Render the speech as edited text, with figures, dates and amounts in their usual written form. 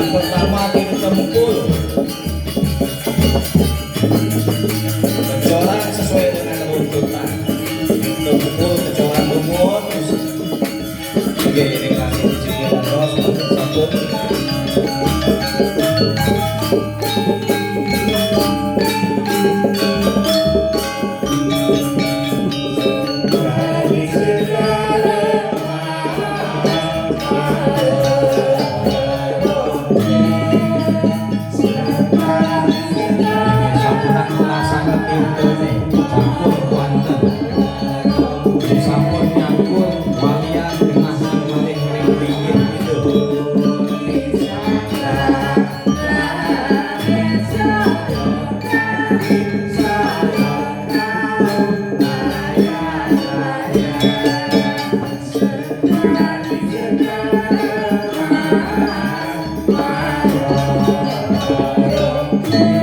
yang pertama ditempul kecoran sesuai dengan runtutan, tempul kecoran lumut diiringi cikiran ros sambut. Thank you.